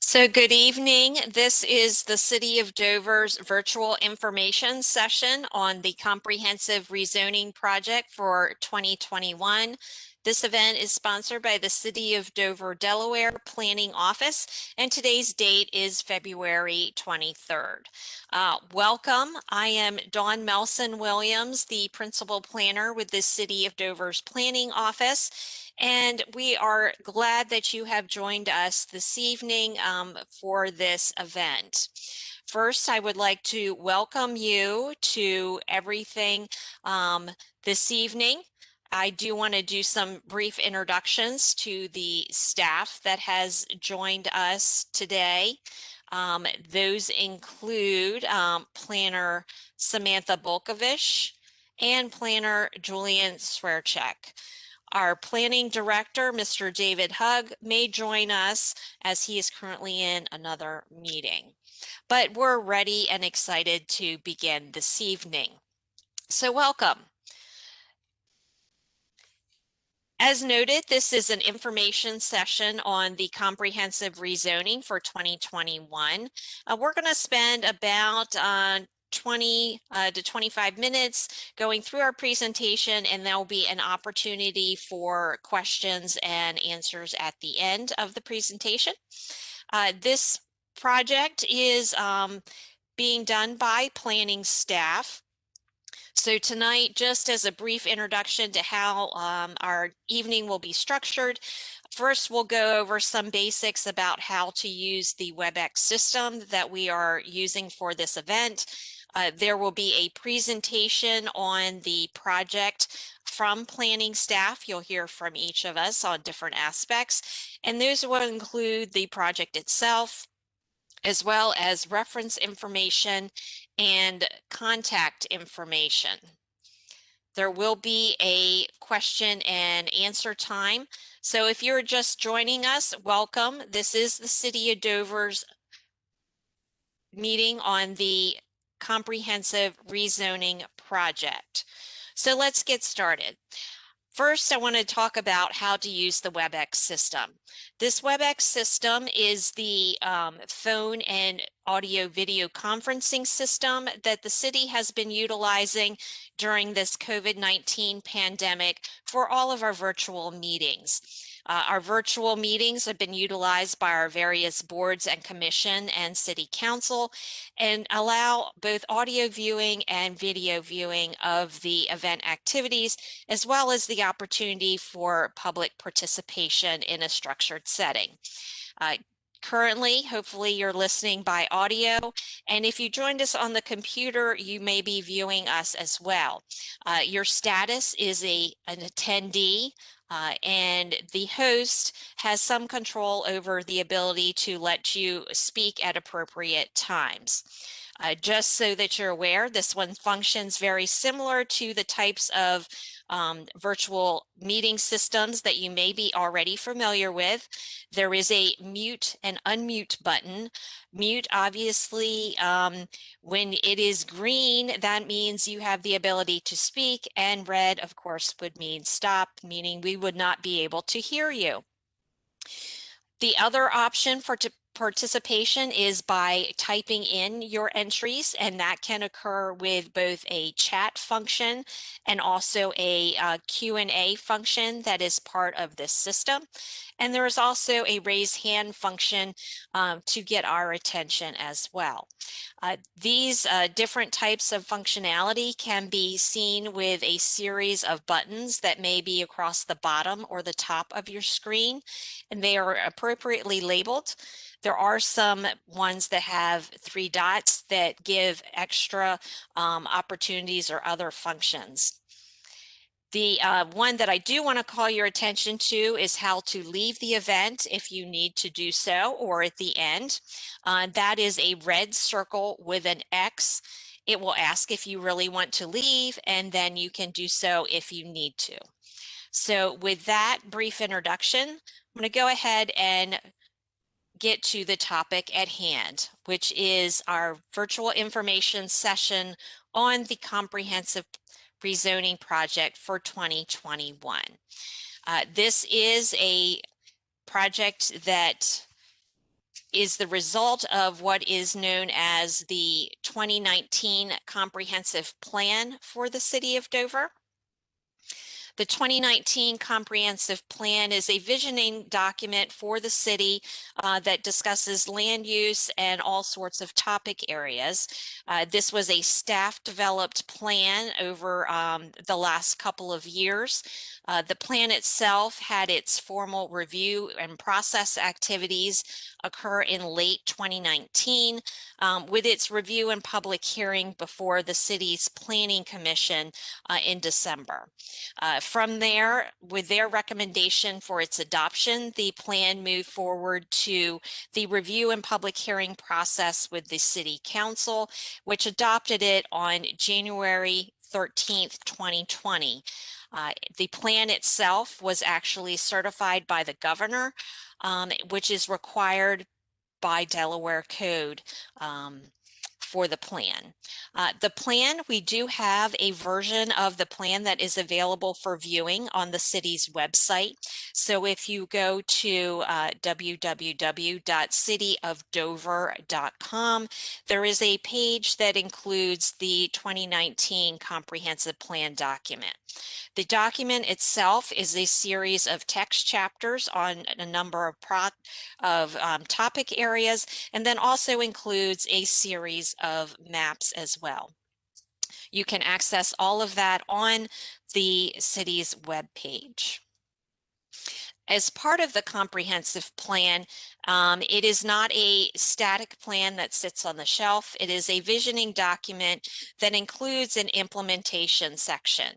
So good evening. This is the City of Dover's virtual information session on the comprehensive rezoning project for 2021. This event is sponsored by the City of Dover, Delaware Planning Office, and today's date is February 23rd. Welcome. I am Dawn Melson Williams, the Principal Planner with the City of Dover's Planning Office. And we are glad that you have joined us this evening for this event. First, I would like to welcome you to everything this evening. I do want to do some brief introductions to the staff that has joined us today. Those include Planner Samantha Bolkovich and Planner Julian Swearcheck. Our planning director, Mr. David Hugg, may join us as he is currently in another meeting. But we're ready and excited to begin this evening. So welcome. As noted, this is an information session on the comprehensive rezoning for 2021. We're going to spend about 20 to 25 minutes going through our presentation, and there'll be an opportunity for questions and answers at the end of the presentation. This project is being done by planning staff. So tonight, just as a brief introduction to how our evening will be structured, first we'll go over some basics about how to use the WebEx system that we are using for this event. There will be a presentation on the project from planning staff. You'll hear from each of us on different aspects, and those will include the project itself, as well as reference information and contact information. There will be a question and answer time. So if you're just joining us, welcome. This is the City of Dover's meeting on the comprehensive rezoning project. So let's get started. First, I want to talk about how to use the WebEx system. This WebEx system is the phone and audio video conferencing system that the city has been utilizing during this COVID-19 pandemic for all of our virtual meetings. Our virtual meetings have been utilized by our various boards and commission and city council and allow both audio viewing and video viewing of the event activities, as well as the opportunity for public participation in a structured setting. Currently, hopefully you're listening by audio, and if you joined us on the computer, you may be viewing us as well. Your status is an attendee, and the host has some control over the ability to let you speak at appropriate times. Just so that you're aware, this one functions very similar to the types of virtual meeting systems that you may be already familiar with. There is a mute and unmute button. Mute, obviously, when it is green, that means you have the ability to speak, and red, of course, would mean stop, meaning we would not be able to hear you. The other option for participation is by typing in your entries, and that can occur with both a chat function and also a Q&A function that is part of this system. And there is also a raise hand function to get our attention as well. These different types of functionality can be seen with a series of buttons that may be across the bottom or the top of your screen, and they are appropriately labeled. There are some ones that have 3 dots that give extra opportunities or other functions. The one that I do want to call your attention to is how to leave the event if you need to do so, or at the end. That is a red circle with an X. It will ask if you really want to leave, and then you can do so if you need to. So with that brief introduction, I'm going to go ahead and get to the topic at hand, which is our virtual information session on the comprehensive rezoning project for 2021. This is a project that is the result of what is known as the 2019 Comprehensive Plan for the City of Dover. The 2019 Comprehensive Plan is a visioning document for the city that discusses land use and all sorts of topic areas. This was a staff-developed plan over the last couple of years. The plan itself had its formal review and process activities occur in late 2019, with its review and public hearing before the city's Planning Commission in December. From there, with their recommendation for its adoption, the plan moved forward to the review and public hearing process with the City Council, which adopted it on January 13th, 2020. The plan itself was actually certified by the governor, which is required by Delaware code for the plan. We do have a version of the plan that is available for viewing on the city's website. So if you go to www.cityofdover.com, there is a page that includes the 2019 Comprehensive Plan document. The document itself is a series of text chapters on a number of topic areas, and then also includes a series of maps as well. You can access all of that on the city's webpage. As part of the comprehensive plan, it is not a static plan that sits on the shelf. It is a visioning document that includes an implementation section.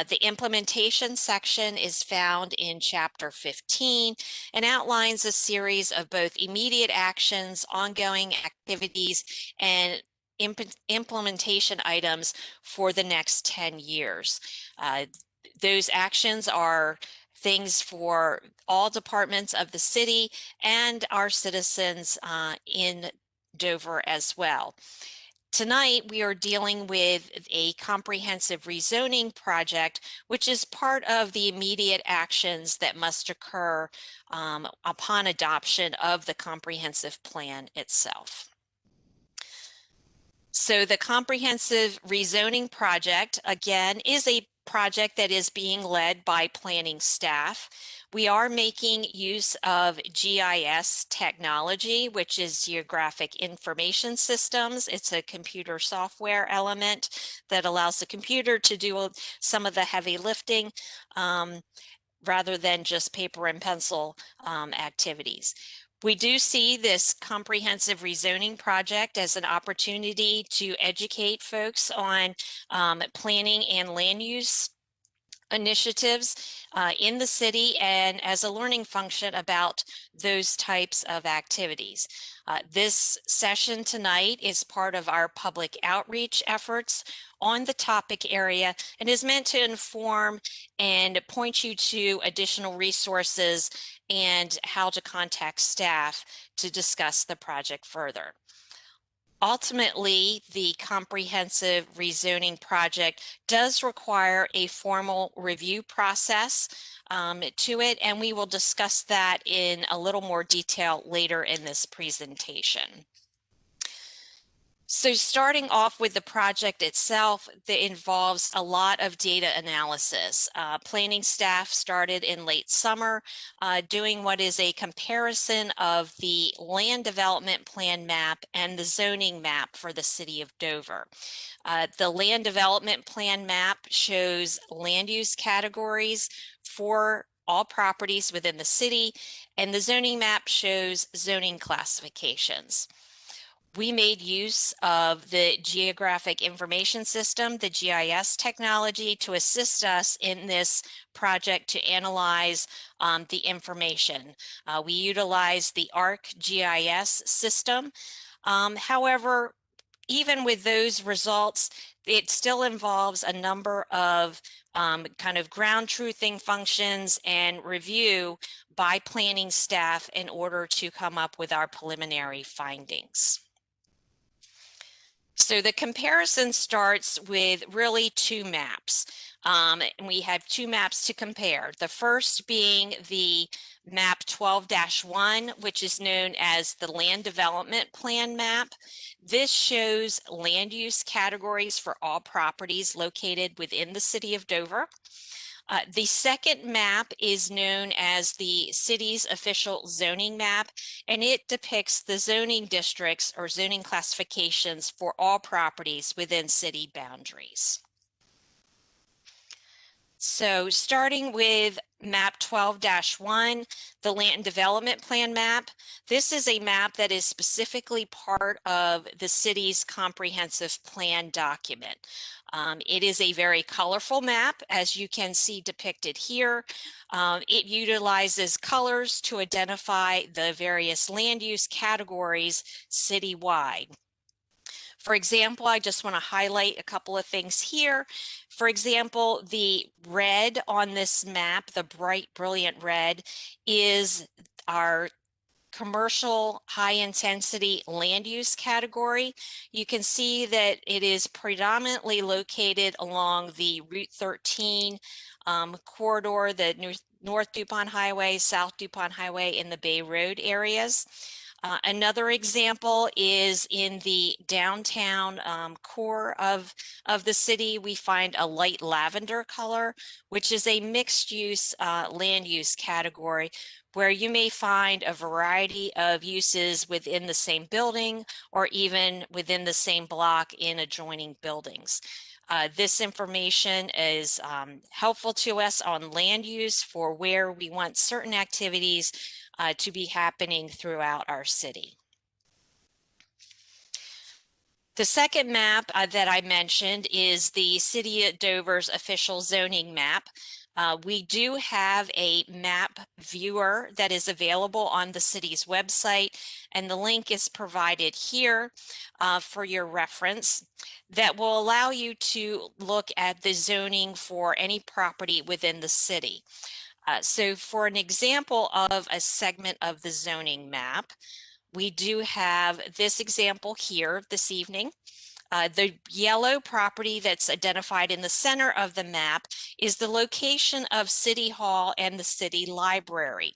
The implementation section is found in Chapter 15 and outlines a series of both immediate actions, ongoing activities, and implementation items for the next 10 years. Those actions are things for all departments of the city and our citizens in Dover as well. Tonight, we are dealing with a comprehensive rezoning project, which is part of the immediate actions that must occur upon adoption of the comprehensive plan itself. So the comprehensive rezoning project, again, is a project that is being led by planning staff. We are making use of GIS technology, which is Geographic Information Systems. It's a computer software element that allows the computer to do some of the heavy lifting rather than just paper and pencil activities. We do see this comprehensive rezoning project as an opportunity to educate folks on planning and land use initiatives in the city and as a learning function about those types of activities. This session tonight is part of our public outreach efforts on the topic area and is meant to inform and point you to additional resources and how to contact staff to discuss the project further. Ultimately, the comprehensive rezoning project does require a formal review process to it, and we will discuss that in a little more detail later in this presentation. So starting off with the project itself, that involves a lot of data analysis. Planning staff started in late summer doing what is a comparison of the land development plan map and the zoning map for the city of Dover. The land development plan map shows land use categories for all properties within the city, and the zoning map shows zoning classifications. We made use of the Geographic Information System, the GIS technology, to assist us in this project to analyze the information. We utilized the ArcGIS system. However, even with those results, it still involves a number of kind of ground truthing functions and review by planning staff in order to come up with our preliminary findings. So the comparison starts with really two maps. And we have two maps to compare. The first being the map 12-1, which is known as the Land Development Plan map. This shows land use categories for all properties located within the city of Dover. The second map is known as the city's official zoning map, and it depicts the zoning districts or zoning classifications for all properties within city boundaries. So starting with map 12-1, the Land Development Plan map, this is a map that is specifically part of the city's comprehensive plan document. It is a very colorful map, as you can see depicted here. It utilizes colors to identify the various land use categories citywide. For example, I just want to highlight a couple of things here. For example, the red on this map, the bright, brilliant red, is our commercial high intensity land use category. You can see that it is predominantly located along the Route 13 corridor, the North DuPont Highway, South DuPont Highway, and the Bay Road areas. Another example is in the downtown core of the city. We find a light lavender color, which is a mixed use land use category, where you may find a variety of uses within the same building or even within the same block in adjoining buildings. This information is helpful to us on land use for where we want certain activities to be happening throughout our city. The second map that I mentioned is the City of Dover's official zoning map. We do have a map viewer that is available on the city's website, and the link is provided here for your reference, that will allow you to look at the zoning for any property within the city. So for an example of a segment of the zoning map, we do have this example here this evening. The yellow property that's identified in the center of the map is the location of City Hall and the City Library.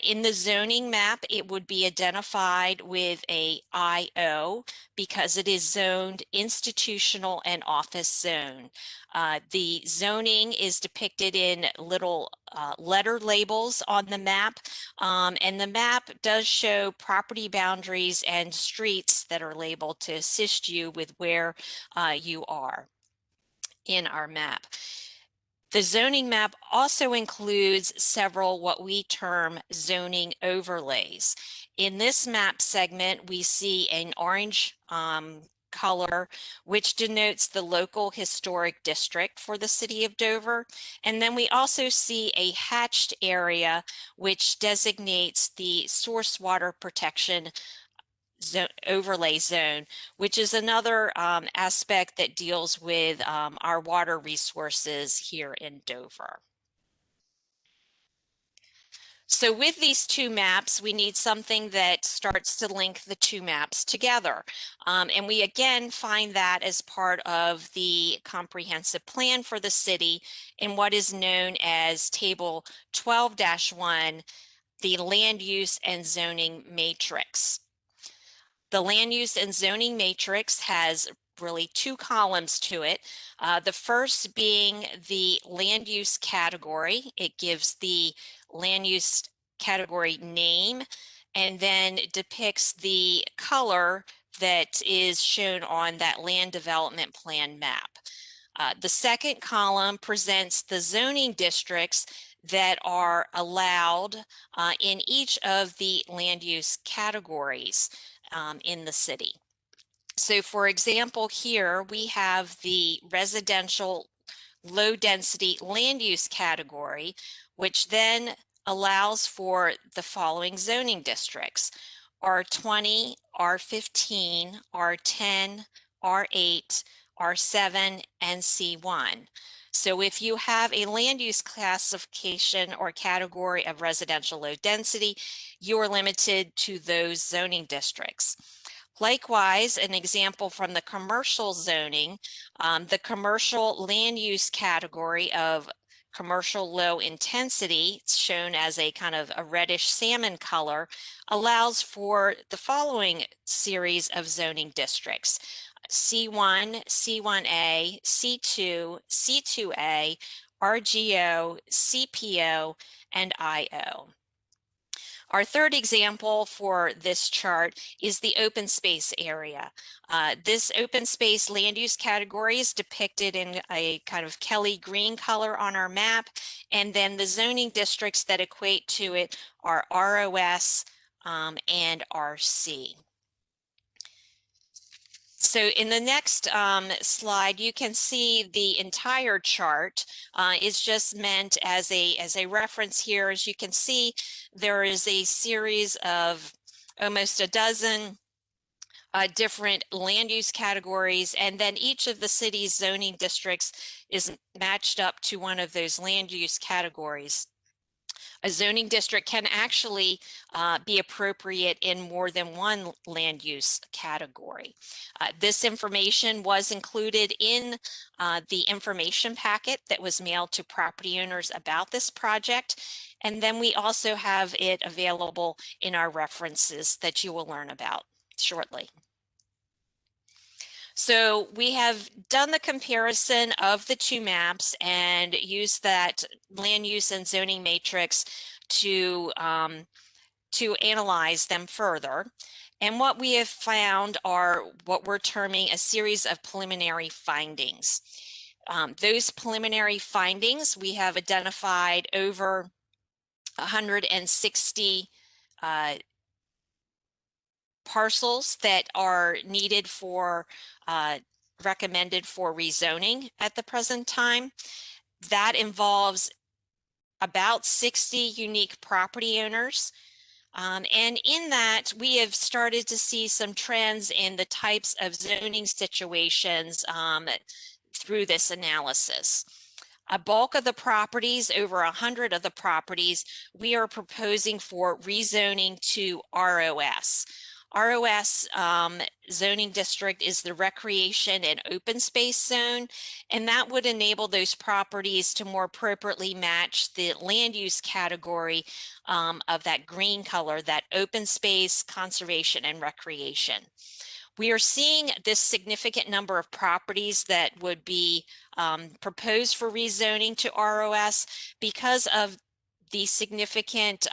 In the zoning map, it would be identified with a IO because it is zoned institutional and office zone. The zoning is depicted in little letter labels on the map, and the map does show property boundaries and streets that are labeled to assist you with where you are in our map. The zoning map also includes several what we term zoning overlays. In this map segment, we see an orange color, which denotes the local historic district for the city of Dover. And then we also see a hatched area, which designates the source water protection overlay zone, which is another aspect that deals with our water resources here in Dover. So with these two maps, we need something that starts to link the two maps together. And we again find that as part of the comprehensive plan for the city in what is known as Table 12-1, the Land Use and Zoning Matrix. The land use and zoning matrix has really two columns to it. The first being the land use category. It gives the land use category name and then depicts the color that is shown on that land development plan map. The second column presents the zoning districts that are allowed in each of the land use categories in the city. So for example, here we have the residential low density land use category, which then allows for the following zoning districts: R20, R15, R10, R8, R7, and C1. So if you have a land use classification or category of residential low density, you are limited to those zoning districts. Likewise, an example from the commercial zoning, the commercial land use category of commercial low intensity, it's shown as a kind of a reddish salmon color, allows for the following series of zoning districts: C1, C1A, C2, C2A, RGO, CPO, and IO. Our third example for this chart is the open space area. This open space land use category is depicted in a kind of Kelly green color on our map, and then the zoning districts that equate to it are ROS and RC. So in the next slide, you can see the entire chart is just meant as a reference here. As you can see, there is a series of almost a dozen different land use categories, and then each of the city's zoning districts is matched up to one of those land use categories. A zoning district can actually be appropriate in more than one land use category. This information was included in the information packet that was mailed to property owners about this project. And then we also have it available in our references that you will learn about shortly. So we have done the comparison of the two maps and used that land use and zoning matrix to analyze them further. And what we have found are what we're terming a series of preliminary findings. Those preliminary findings, we have identified over 160 parcels that are needed for recommended for rezoning at the present time. That involves about 60 unique property owners. And in that, we have started to see some trends in the types of zoning situations through this analysis. A bulk of the properties, over 100 of the properties, we are proposing for rezoning to ROS. ROS zoning district is the recreation and open space zone, and that would enable those properties to more appropriately match the land use category of that green color, that open space, conservation, and recreation. We are seeing this significant number of properties that would be proposed for rezoning to ROS because of the significant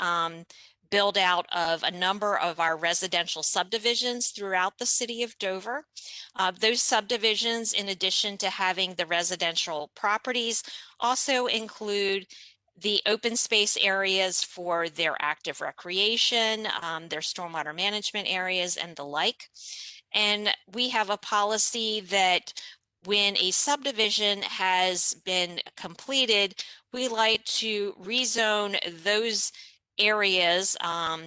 build out of a number of our residential subdivisions throughout the city of Dover. Those subdivisions, in addition to having the residential properties, also include the open space areas for their active recreation, their stormwater management areas, and the like. And we have a policy that when a subdivision has been completed, we like to rezone those areas,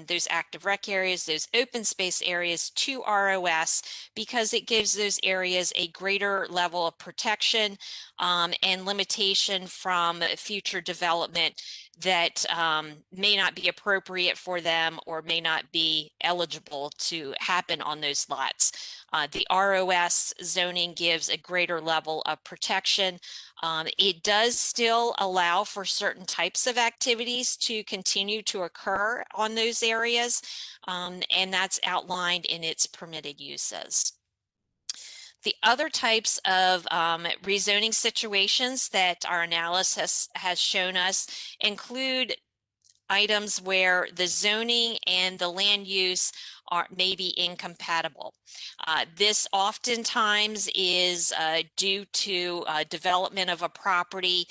those active rec areas, those open space areas to ROS, because it gives those areas a greater level of protection and limitation from future development that may not be appropriate for them or may not be eligible to happen on those lots. The ROS zoning gives a greater level of protection. It does still allow for certain types of activities to continue to occur on those areas, and that's outlined in its permitted uses. The other types of rezoning situations that our analysis has shown us include items where the zoning and the land use may be incompatible. This oftentimes is due to development of a property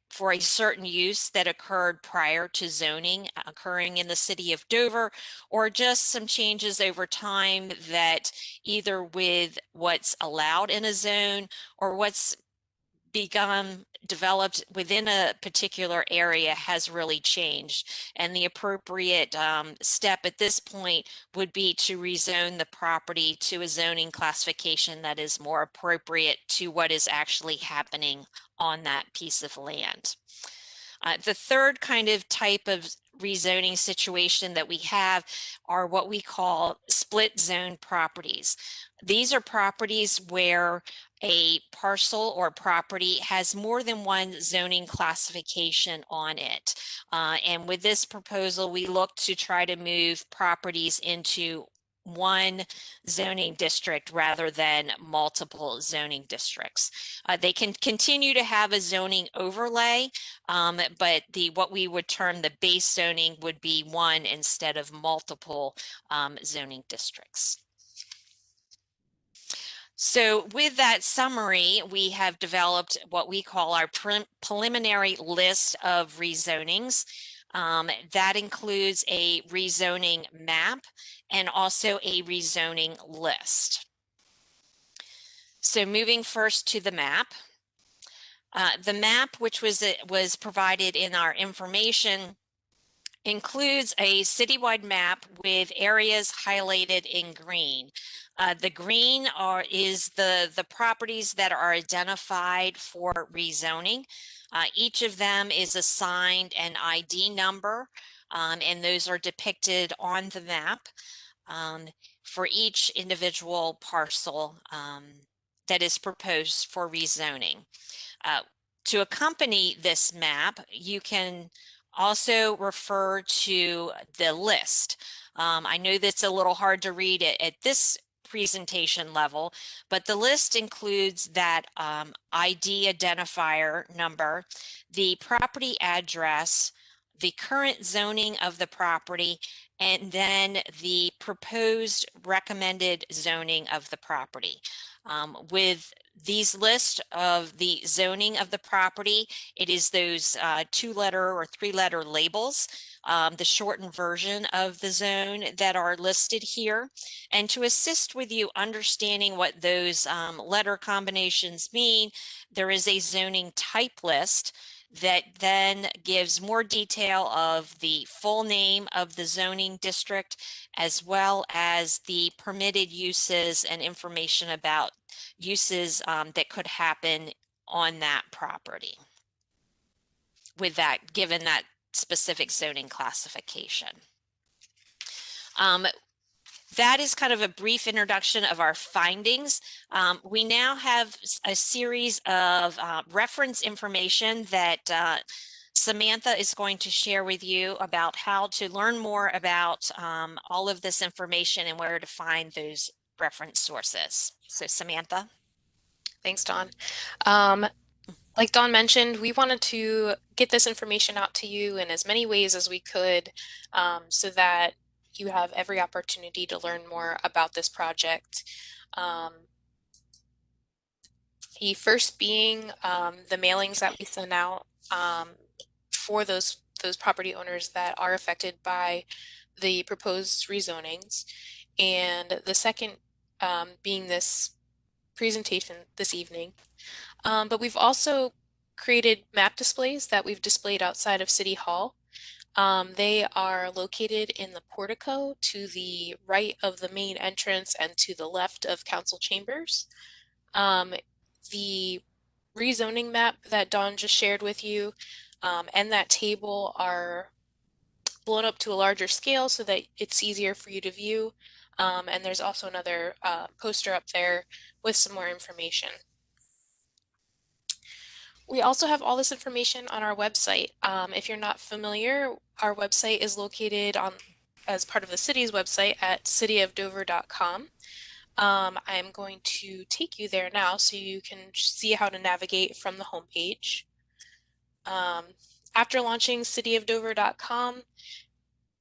for a certain use that occurred prior to zoning occurring in the city of Dover, or just some changes over time that either with what's allowed in a zone or what's developed within a particular area has really changed. And the appropriate step at this point would be to rezone the property to a zoning classification that is more appropriate to what is actually happening on that piece of land. The third kind of type of rezoning situation that we have are what we call split zone properties. These are properties where a parcel or property has more than one zoning classification on it. And with this proposal, we look to try to move properties into one zoning district rather than multiple zoning districts. They can continue to have a zoning overlay, but what we would term the base zoning would be one instead of multiple zoning districts. So with that summary, we have developed what we call our preliminary list of rezonings. That includes a rezoning map and also a rezoning list. So moving first to the map. The map, which was provided in our information, includes a citywide map with areas highlighted in green. The green is the properties that are identified for rezoning. Each of them is assigned an ID number, and those are depicted on the map for each individual parcel that is proposed for rezoning. To accompany this map, you can also refer to the list. I know that's a little hard to read at this presentation level, but the list includes that ID identifier number, the property address, the current zoning of the property, and then the proposed recommended zoning of the property. With these lists of the zoning of the property, it is those 2-letter or 3-letter labels, the shortened version of the zone that are listed here. And to assist with you understanding what those letter combinations mean, there is a zoning type list that then gives more detail of the full name of the zoning district, as well as the permitted uses and information about uses that could happen on that property with that, given that specific zoning classification. That is kind of a brief introduction of our findings. We now have a series of reference information that Samantha is going to share with you about how to learn more about all of this information and where to find those reference sources. So Samantha. Thanks, Dawn. Like Dawn mentioned, we wanted to get this information out to you in as many ways as we could so that you have every opportunity to learn more about this project. The first being the mailings that we send out for those property owners that are affected by the proposed rezonings, and the second being this presentation this evening. But we've also created map displays that we've displayed outside of City Hall. They are located in the portico to the right of the main entrance and to the left of council chambers. The rezoning map that Dawn just shared with you and that table are blown up to a larger scale so that it's easier for you to view. And there's also another poster up there with some more information. We also have all this information on our website. If you're not familiar, our website is located as part of the city's website at cityofdover.com. I'm going to take you there now so you can see how to navigate from the homepage. After launching cityofdover.com,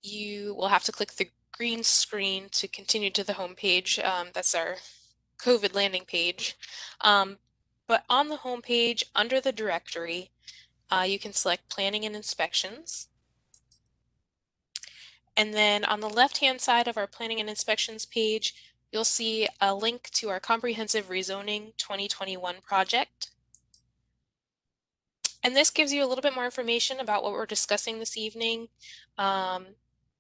you will have to click the green screen to continue to the homepage. That's our COVID landing page. But on the homepage, under the directory, you can select Planning and Inspections. And then on the left-hand side of our Planning and Inspections page, you'll see a link to our Comprehensive Rezoning 2021 project. And this gives you a little bit more information about what we're discussing this evening.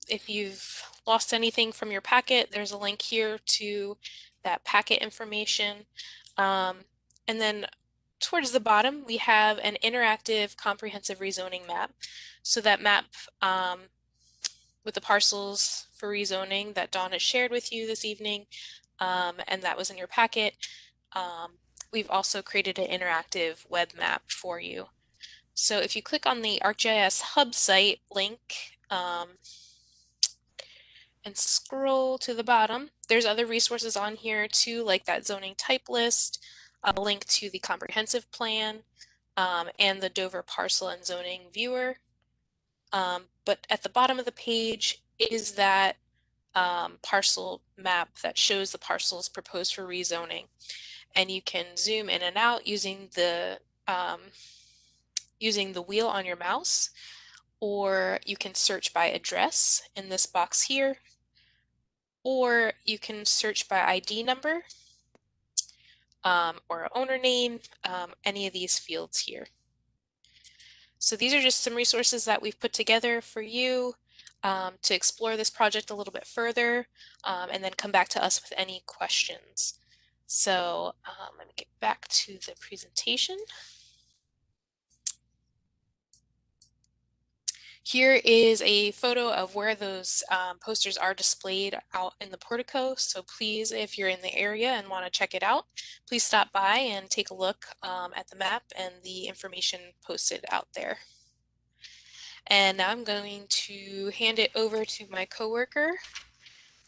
If you've lost anything from your packet, there's a link here to that packet information. And then towards the bottom, we have an interactive comprehensive rezoning map. So that map with the parcels for rezoning that Dawn has shared with you this evening, and that was in your packet. We've also created an interactive web map for you. So if you click on the ArcGIS Hub site link and scroll to the bottom, there's other resources on here too, like that zoning type list, a link to the comprehensive plan, and the Dover parcel and zoning viewer. But at the bottom of the page is that parcel map that shows the parcels proposed for rezoning. And you can zoom in and out using the wheel on your mouse, or you can search by address in this box here, or you can search by ID number or owner name, any of these fields here. So these are just some resources that we've put together for you to explore this project a little bit further, and then come back to us with any questions. So let me get back to the presentation. Here is a photo of where those posters are displayed out in the portico. So please, if you're in the area and want to check it out, please stop by and take a look at the map and the information posted out there. And now I'm going to hand it over to my coworker,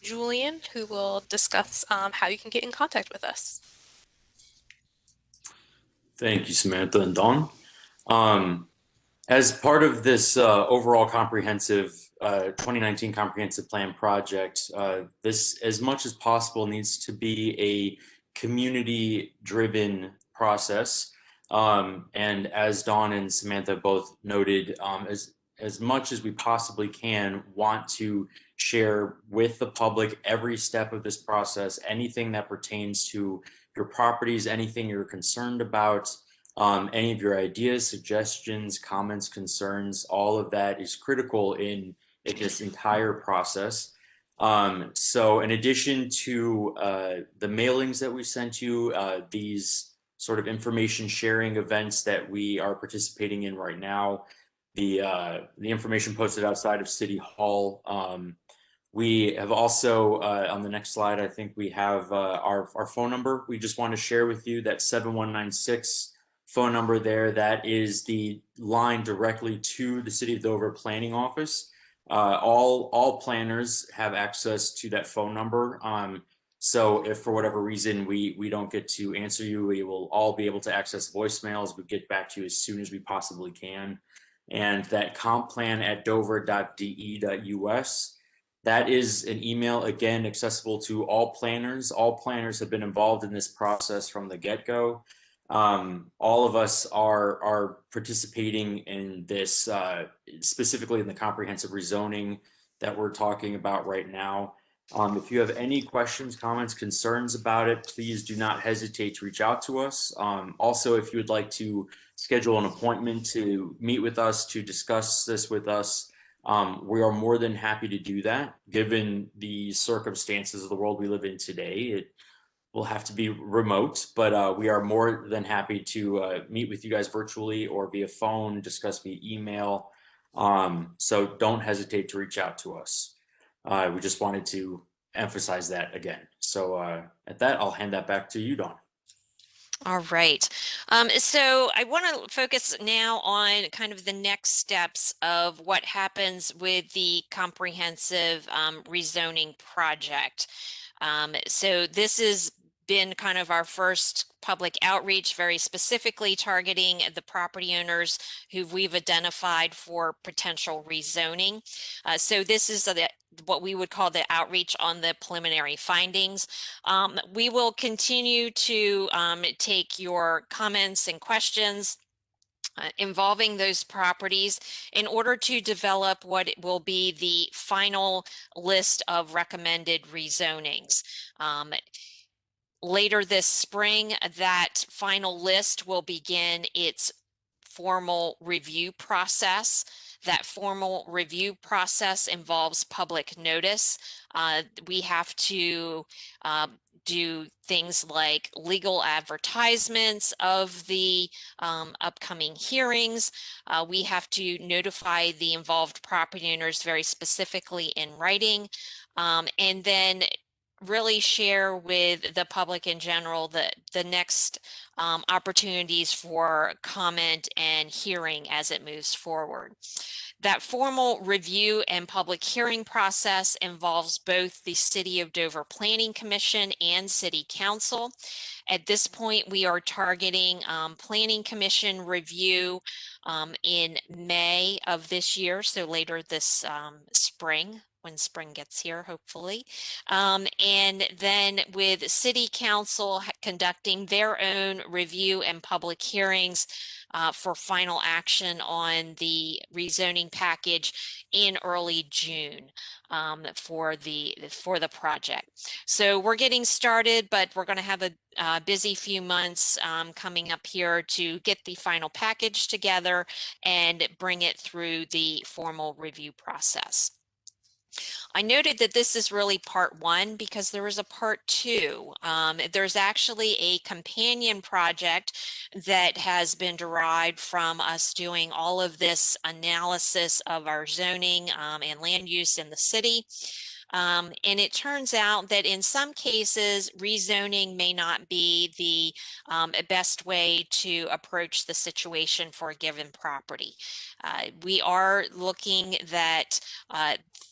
Julian, who will discuss how you can get in contact with us. Thank you, Samantha and Dawn. As part of this overall comprehensive 2019 comprehensive plan project, this, as much as possible, needs to be a community-driven process. And as Dawn and Samantha both noted, as much as we possibly can, want to share with the public every step of this process, anything that pertains to your properties, anything you're concerned about, any of your ideas, suggestions, comments, concerns, all of that is critical in this entire process. So in addition to the mailings that we sent you, these sort of information sharing events that we are participating in right now, the information posted outside of City Hall, we have also, on the next slide, I think we have our phone number. We just want to share with you that 7196 phone number there. That is the line directly to the City of Dover Planning Office. All planners have access to that phone number. So if for whatever reason we don't get to answer you, we will all be able to access voicemails. We get back to you as soon as we possibly can. And that compplan@dover.de.us. That is an email, again, accessible to all planners. All planners have been involved in this process from the get-go. All of us are participating in this, specifically in the comprehensive rezoning that we're talking about right now. If you have any questions, comments, concerns about it, please do not hesitate to reach out to us. Also, if you would like to schedule an appointment to meet with us, to discuss this with us, we are more than happy to do that. Given the circumstances of the world we live in today, it will have to be remote, but we are more than happy to meet with you guys virtually or via phone, discuss via email. So don't hesitate to reach out to us. We just wanted to emphasize that again. So at that, I'll hand that back to you, Dawn. All right. So I want to focus now on kind of the next steps of what happens with the comprehensive rezoning project. So this has been kind of our first public outreach, very specifically targeting the property owners who we've identified for potential rezoning. So this is what we would call the outreach on the preliminary findings. We will continue to take your comments and questions involving those properties in order to develop what will be the final list of recommended rezonings. Later this spring, that final list will begin its formal review process. That formal review process involves public notice. We have to do things like legal advertisements of the upcoming hearings. We have to notify the involved property owners very specifically in writing, and then really share with the public in general the next opportunities for comment and hearing as it moves forward. That formal review and public hearing process involves both the City of Dover Planning Commission and City Council. At this point, we are targeting Planning Commission review in May of this year, so later this spring, when spring gets here, hopefully. And then with City Council conducting their own review and public hearings for final action on the rezoning package in early June for the project. So we're getting started, but we're going to have a busy few months coming up here to get the final package together and bring it through the formal review process. I noted that this is really part one because there is a part two. There's actually a companion project that has been derived from us doing all of this analysis of our zoning and land use in the city. And it turns out that in some cases, rezoning may not be the best way to approach the situation for a given property. We are looking that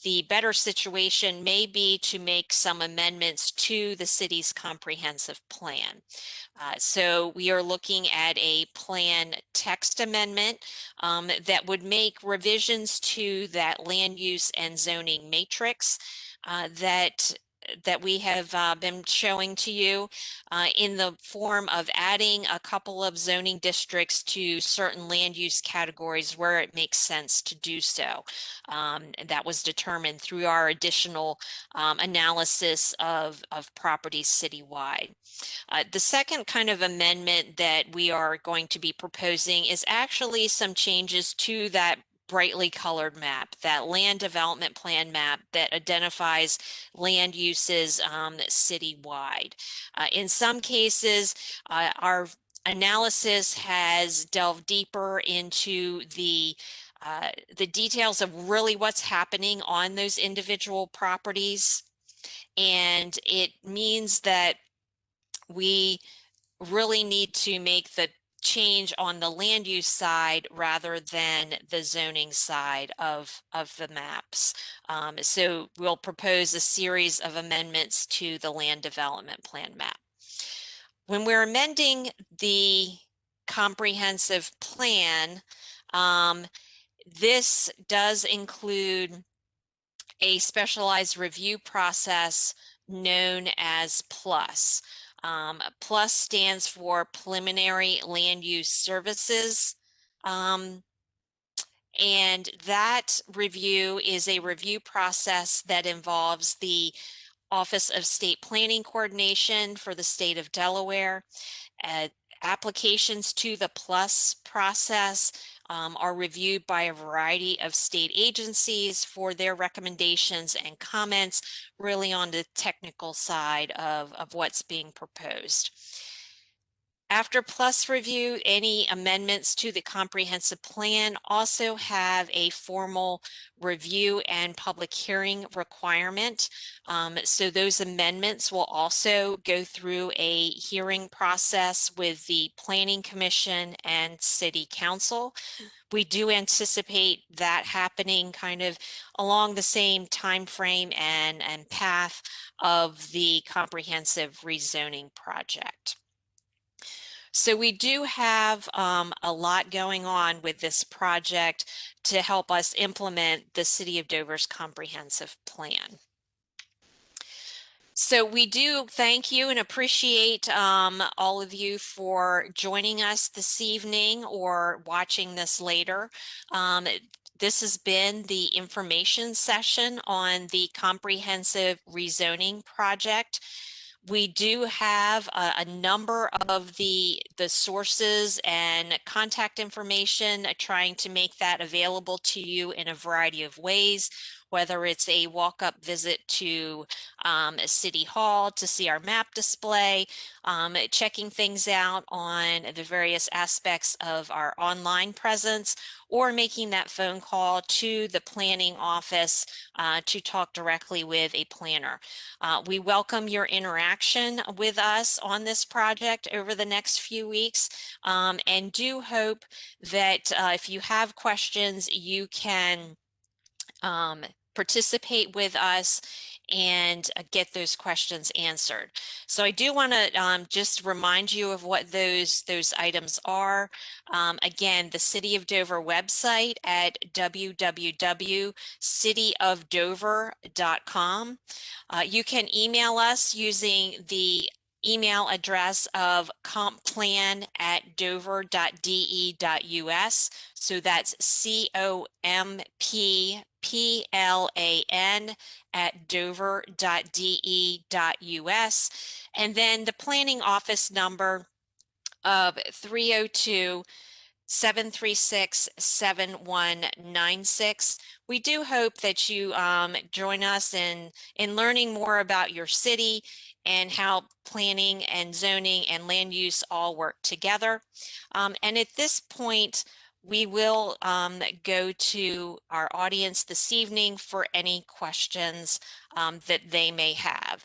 the better situation may be to make some amendments to the city's comprehensive plan. So we are looking at a plan text amendment that would make revisions to that land use and zoning matrix that we have been showing to you in the form of adding a couple of zoning districts to certain land use categories where it makes sense to do so. That was determined through our additional analysis of properties citywide. The second kind of amendment that we are going to be proposing is actually some changes to that brightly colored map, that land development plan map that identifies land uses citywide. In some cases, our analysis has delved deeper into the details of really what's happening on those individual properties. And it means that we really need to make the change on the land use side rather than the zoning side of the maps. So we'll propose a series of amendments to the land development plan map. When we're amending the comprehensive plan, this does include a specialized review process known as PLUS. PLUS stands for Preliminary Land Use Services. And that review is a review process that involves the Office of State Planning Coordination for the state of Delaware. Applications to the PLUS process are reviewed by a variety of state agencies for their recommendations and comments, really on the technical side of what's being proposed. After PLUS review, any amendments to the comprehensive plan also have a formal review and public hearing requirement. So those amendments will also go through a hearing process with the Planning Commission and City Council. We do anticipate that happening kind of along the same time frame and path of the comprehensive rezoning project. So we do have a lot going on with this project to help us implement the City of Dover's comprehensive plan. So we do thank you and appreciate all of you for joining us this evening or watching this later. This has been the information session on the comprehensive rezoning project. We do have a number of the sources and contact information, trying to make that available to you in a variety of ways. whether it's a walk-up visit to City Hall to see our map display, checking things out on the various aspects of our online presence, or making that phone call to the planning office to talk directly with a planner. We welcome your interaction with us on this project over the next few weeks, and do hope that if you have questions, you can participate with us and get those questions answered. So I do want to just remind you of what those items are. Again, the City of Dover website at www.cityofdover.com. You can email us using the email address of complan@dover.de.us. So that's complan@dover.de.us. And then the planning office number of 302-736-7196. We do hope that you join us in learning more about your city and how planning and zoning and land use all work together. And at this point, we will go to our audience this evening for any questions that they may have.